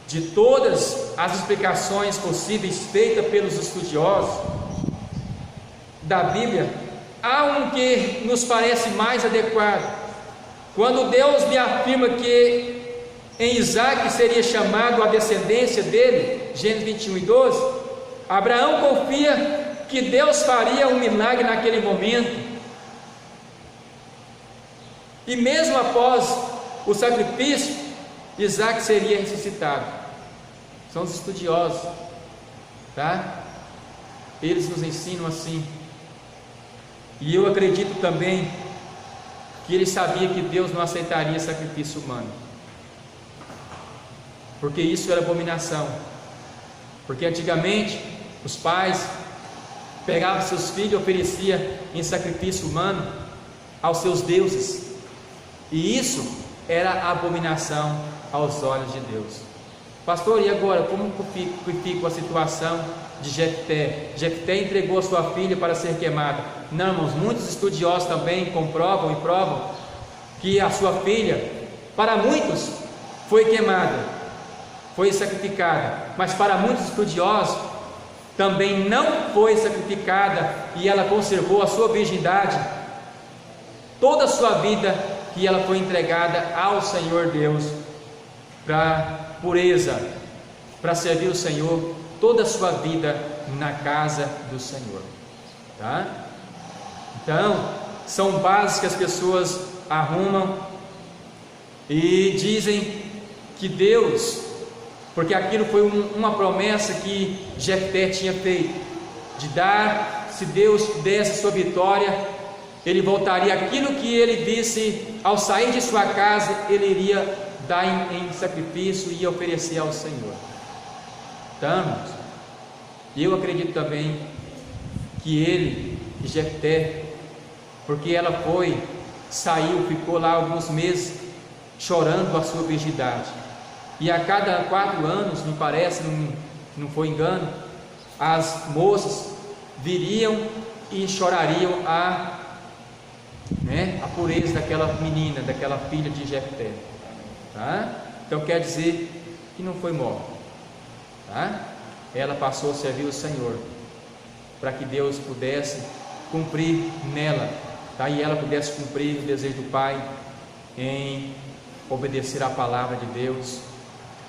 De todas as explicações possíveis feitas pelos estudiosos da Bíblia, há um que nos parece mais adequado. Quando Deus lhe afirma que em Isaac seria chamado a descendência dele, Gênesis 21:12, Abraão confia que Deus faria um milagre naquele momento, e mesmo após o sacrifício, Isaac seria ressuscitado. São os estudiosos, tá? Eles nos ensinam assim. E eu acredito também que ele sabia que Deus não aceitaria sacrifício humano, porque isso era abominação. Porque antigamente os pais pegavam seus filhos e ofereciam em sacrifício humano aos seus deuses, e isso era abominação aos olhos de Deus. Pastor, e agora como fica a situação de Jefté? Jefté entregou a sua filha para ser queimada. Não, irmãos, muitos estudiosos também comprovam e provam que a sua filha, para muitos, foi queimada, foi sacrificada, mas para muitos estudiosos também não foi sacrificada, e ela conservou a sua virgindade toda a sua vida, e ela foi entregada ao Senhor Deus para pureza, para servir o Senhor toda a sua vida na casa do Senhor, tá? Então, são bases que as pessoas arrumam e dizem que Deus, porque aquilo foi uma promessa que Jefté tinha feito, de dar, se Deus desse sua vitória, ele voltaria aquilo que ele disse ao sair de sua casa, ele iria dar em sacrifício e oferecer ao Senhor. Então, eu acredito também que ele, Jefté, porque ela saiu, ficou lá alguns meses chorando a sua virgindade, e a cada 4 anos, me parece, não foi engano, as moças viriam e chorariam a pureza daquela menina, daquela filha de Jefté, tá? Então quer dizer que não foi morta, tá? Ela passou a servir o Senhor, para que Deus pudesse cumprir nela, tá? E ela pudesse cumprir o desejo do Pai em obedecer à palavra de Deus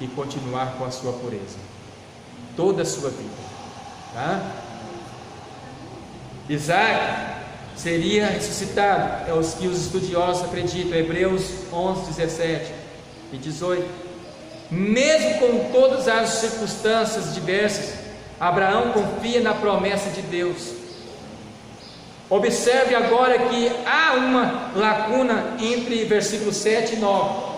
e continuar com a sua pureza toda a sua vida, tá? Isaac seria ressuscitado, é os que os estudiosos acreditam, Hebreus 11, 17 e 18. Mesmo com todas as circunstâncias diversas, Abraão confia na promessa de Deus. Observe agora que há uma lacuna entre versículos 7 e 9.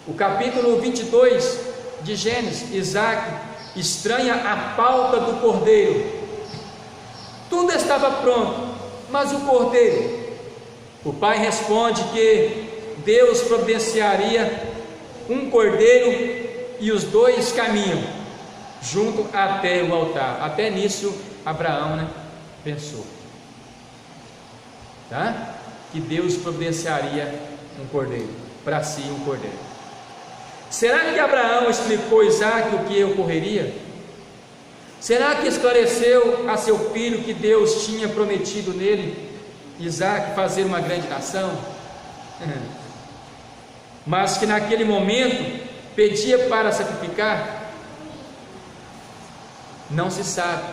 O capítulo 22 de Gênesis, Isaac estranha a pauta do cordeiro. Tudo estava pronto, mas o cordeiro? O pai responde que Deus providenciaria um cordeiro e os dois caminham junto até o altar. Até nisso Abraão, pensou, tá? Que Deus providenciaria um cordeiro, para si um cordeiro. Será que Abraão explicou a Isaac o que ocorreria? Será que esclareceu a seu filho que Deus tinha prometido nele, Isaac, fazer uma grande nação? Mas que naquele momento pedia para sacrificar? Não se sabe.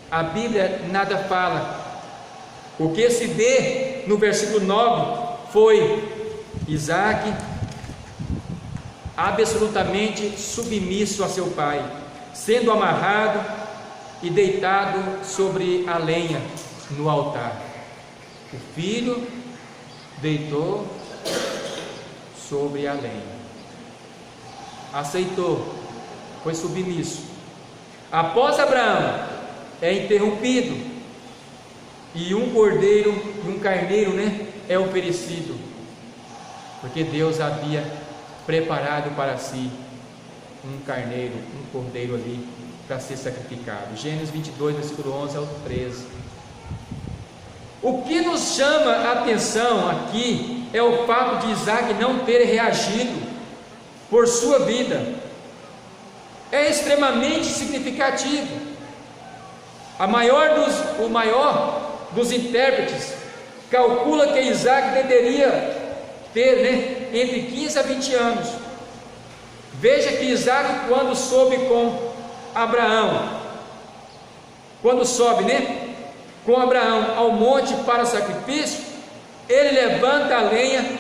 A Bíblia nada fala. O que se vê no versículo 9 foi Isaac absolutamente submisso a seu pai, sendo amarrado e deitado sobre a lenha no altar. O filho deitou sobre a lenha, aceitou, foi submisso. Após Abraão é interrompido e um cordeiro e um carneiro, é oferecido, porque Deus havia preparado para si um carneiro, um cordeiro ali para ser sacrificado. Gênesis 22, versículo 11 ao 13. O que nos chama a atenção aqui é o fato de Isaac não ter reagido por sua vida. É extremamente significativo. O maior dos intérpretes calcula que Isaac deveria ter, entre 15 a 20 anos. Veja que Isaac, quando sobe com Abraão, com Abraão ao monte para sacrifício, ele levanta a lenha,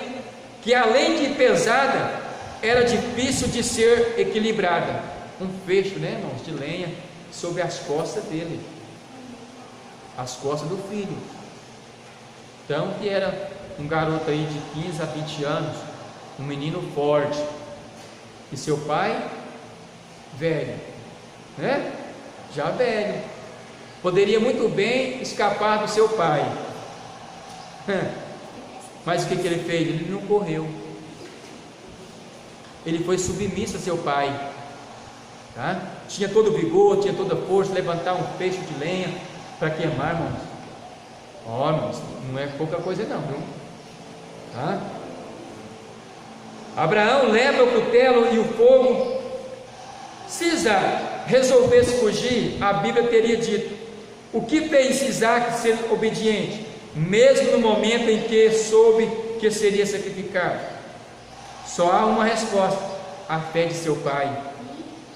que além de pesada, era difícil de ser equilibrada. Um fecho, irmãos, de lenha sobre as costas dele, as costas do filho. Então, que era um garoto aí de 15 a 20 anos, um menino forte, e seu pai, velho, já velho, poderia muito bem escapar do seu pai, mas o que ele fez? Ele não correu, ele foi submisso a seu pai, tá? Tinha todo o vigor, tinha toda a força, levantar um feixe de lenha para queimar, irmãos. Irmãos, não é pouca coisa não, viu? Tá? Abraão leva o cutelo e o fogo. Se Isaac resolvesse fugir, a Bíblia teria dito: o que fez Isaac ser obediente, mesmo no momento em que soube que seria sacrificado? Só há uma resposta: a fé de seu pai.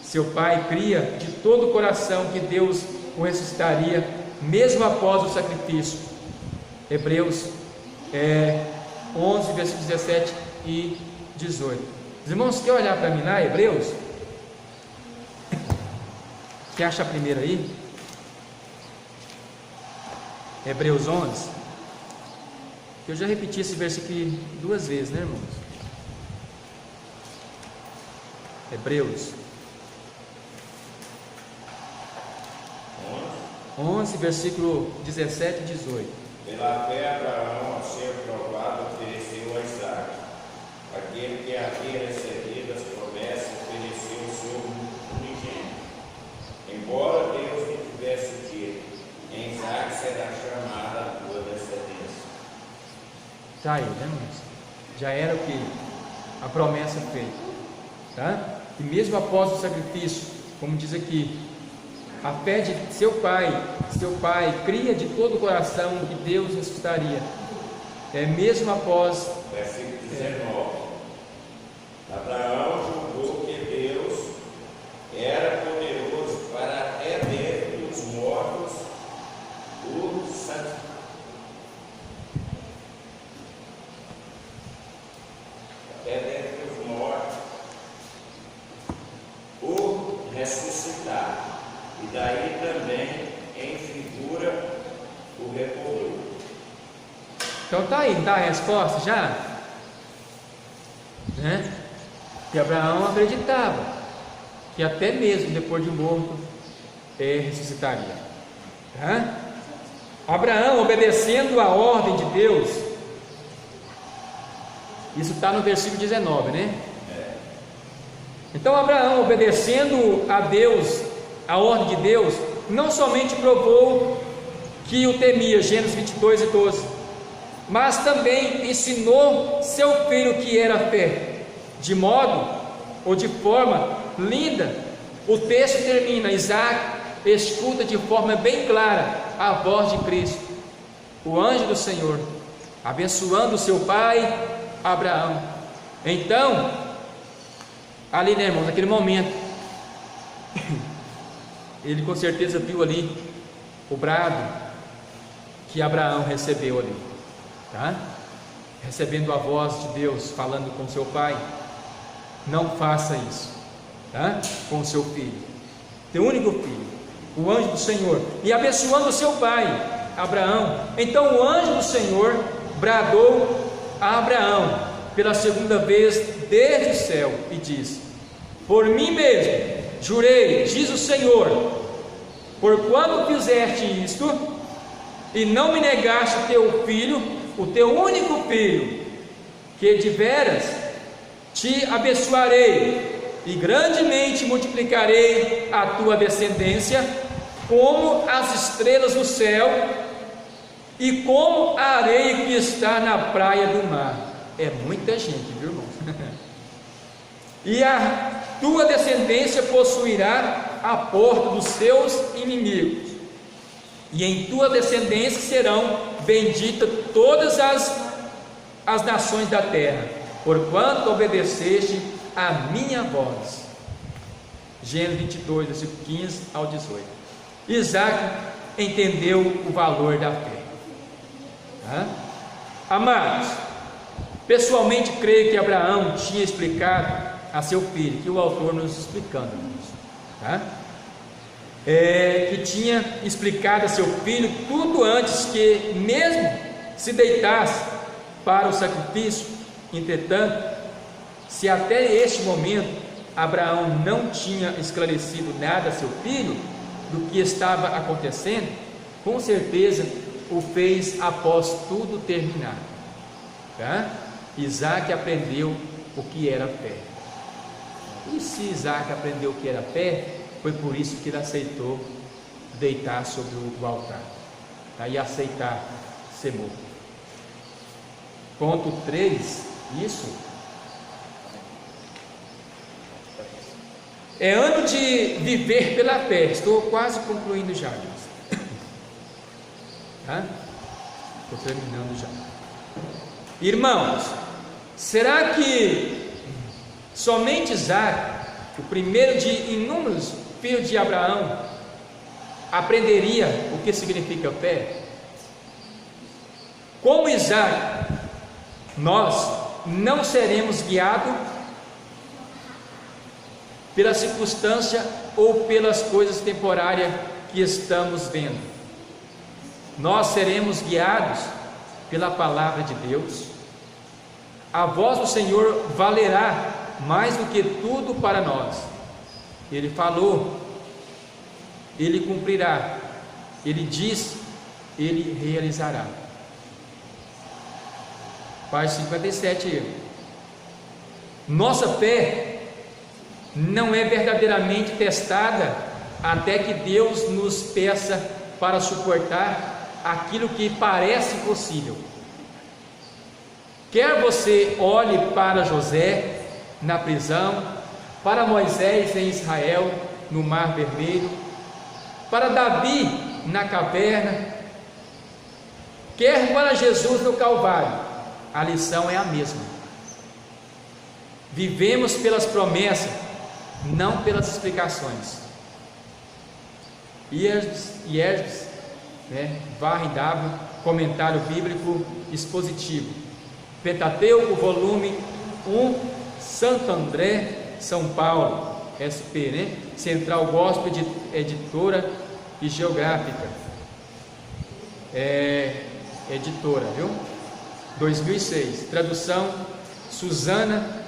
Seu pai cria de todo o coração que Deus o ressuscitaria, mesmo após o sacrifício. Hebreus 11, versículos 17 e 18. Os irmãos, quer olhar para mim lá, Hebreus? Quer achar primeiro aí? Hebreus 11. Eu já repeti esse versículo 2 vezes, irmãos? Hebreus 11, versículo 17 e 18. Pela fé, Abraão, ao ser provado, ofereceu a Isaac. Aquele que havia recebido as promessas, ofereceu o seu unigênito. Embora Deus lhe tivesse dito: em Isaac será chamada a tua descendência. Está aí, irmãos? Já era o que? A promessa feita, tá? E mesmo após o sacrifício, como diz aqui, a fé de seu pai cria de todo o coração que Deus ressuscitaria. Mesmo após. Versículo 19. Abraão julgou que Deus era poderoso para rever dos mortos o santificar. Até dentre os mortos o ressuscitar. E daí também em figura o repouso. Então tá aí, tá a resposta já? que Abraão acreditava que até mesmo depois de morto ressuscitaria. Tá? Abraão, obedecendo a ordem de Deus, isso está no versículo 19, né? Então Abraão, obedecendo a Deus, a ordem de Deus, não somente provou que o temia, Gênesis 22 e 12, mas também ensinou seu filho que era fé, de modo ou de forma linda. O texto termina: Isaac escuta de forma bem clara a voz de Cristo, o anjo do Senhor, abençoando seu pai Abraão. Então, ali, né, irmãos, naquele momento, ele com certeza viu ali o brado que Abraão recebeu ali, tá? Recebendo a voz de Deus, falando com seu pai: não faça isso, tá? Com seu filho, teu único filho, o anjo do Senhor, e abençoando seu pai Abraão. Então o anjo do Senhor bradou a Abraão pela segunda vez desde o céu e disse: por mim mesmo jurei, diz o Senhor, porquanto fizeste isto e não me negaste teu filho, o teu único filho, que de veras te abençoarei e grandemente multiplicarei a tua descendência como as estrelas do céu e como a areia que está na praia do mar. É muita gente, viu, irmão? E a tua descendência possuirá a porta dos seus inimigos, e em tua descendência serão benditas todas as nações da terra, porquanto obedeceste a minha voz. Gênesis 22, versículo 15 ao 18. Isaac entendeu o valor da fé. Amados, pessoalmente creio que Abraão tinha explicado a seu filho, que o autor nos explicando, tá? Que tinha explicado a seu filho tudo antes que mesmo se deitasse para o sacrifício. Entretanto, se até este momento Abraão não tinha esclarecido nada a seu filho do que estava acontecendo, com certeza o fez após tudo terminar, tá? Isaac aprendeu o que era fé. E se Isaac aprendeu o que era fé, foi por isso que ele aceitou deitar sobre o altar, tá? E aceitar ser morto. Ponto 3, isso é ano de viver pela fé. Estou quase concluindo já, tá? Estou terminando já. Irmãos, será que somente Isaac, o primeiro de inúmeros filhos de Abraão, aprenderia o que significa fé? Como Isaac, nós não seremos guiados pela circunstância ou pelas coisas temporárias que estamos vendo. Nós seremos guiados pela palavra de Deus. A voz do Senhor valerá mais do que tudo para nós. Ele falou, Ele cumprirá. Ele diz, Ele realizará. Página 57. Nossa fé não é verdadeiramente testada até que Deus nos peça para suportar aquilo que parece impossível. Quer você olhe para José na prisão, para Moisés em Israel no Mar Vermelho, para Davi na caverna, quer para Jesus no Calvário, a lição é a mesma. Vivemos pelas promessas, não pelas explicações. Hierges, Varre W, comentário bíblico expositivo, Pentateuco, volume 1, Santo André, São Paulo, SP, Central Gospel, editora e geográfica, editora, viu? 2006, tradução Suzana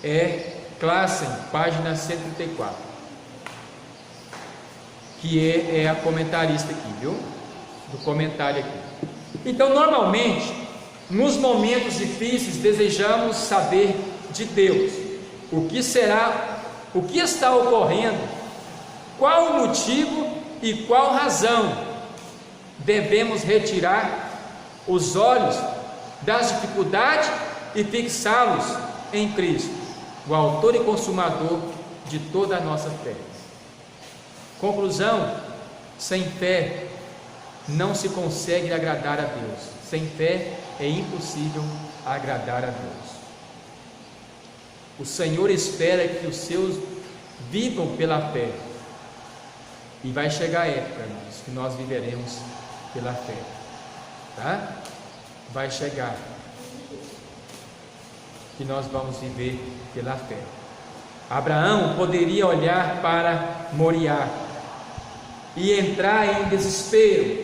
é Classen, página 134, que é a comentarista aqui, viu? Do comentário aqui. Então, normalmente, nos momentos difíceis, desejamos saber de Deus o que será, o que está ocorrendo, qual o motivo e qual razão devemos retirar os olhos das dificuldades e fixá-los em Cristo, o autor e consumador de toda a nossa fé. Conclusão: sem fé não se consegue agradar a Deus. Sem fé é impossível agradar a Deus. O Senhor espera que os seus vivam pela fé. E vai chegar a época, irmãos, que nós viveremos pela fé. Tá? Vai chegar que nós vamos viver pela fé. Abraão poderia olhar para Moriá e entrar em desespero,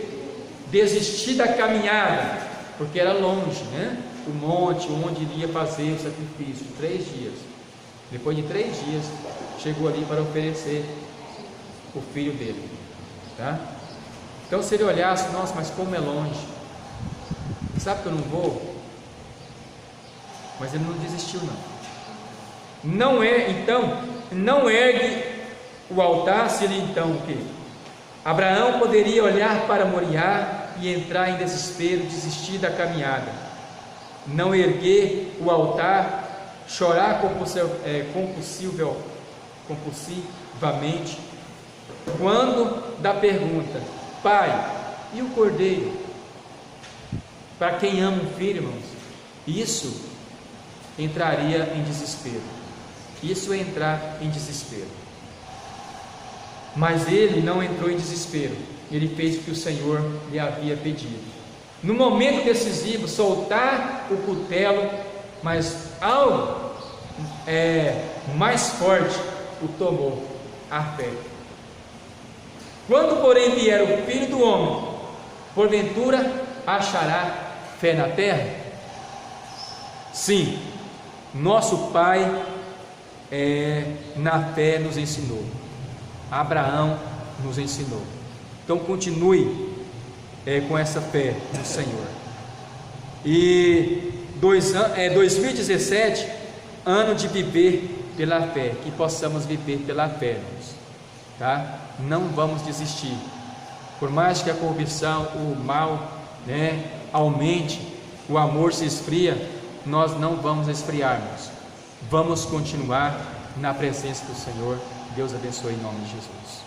desistir da caminhada, porque era longe, né? O monte onde iria fazer o sacrifício, 3 dias. Depois de 3 dias, chegou ali para oferecer o filho dele, tá? Então, se ele olhasse, nossa, mas como é longe, sabe que eu não vou? Mas ele não desistiu, não ergue o altar. Se ele então, o quê? Abraão poderia olhar para Moriá e entrar em desespero, desistir da caminhada, não erguer o altar, chorar compulsivamente, quando da pergunta: Pai, e o cordeiro? Para quem ama um filho, irmãos, isso entraria em desespero. Isso é entrar em desespero. Mas ele não entrou em desespero. Ele fez o que o Senhor lhe havia pedido. No momento decisivo, soltar o cutelo, mas algo mais forte o tomou, a fé. Quando, porém, vier o Filho do Homem, porventura achará fé na terra? Sim, nosso Pai na fé nos ensinou. Abraão nos ensinou. Então continue com essa fé no Senhor. E 2017, ano de viver pela fé, que possamos viver pela fé, irmãos, tá? Não vamos desistir. Por mais que a corrupção, o mal, aumente, o amor se esfria, nós não vamos esfriar, irmãos. Vamos continuar na presença do Senhor. Deus abençoe em nome de Jesus.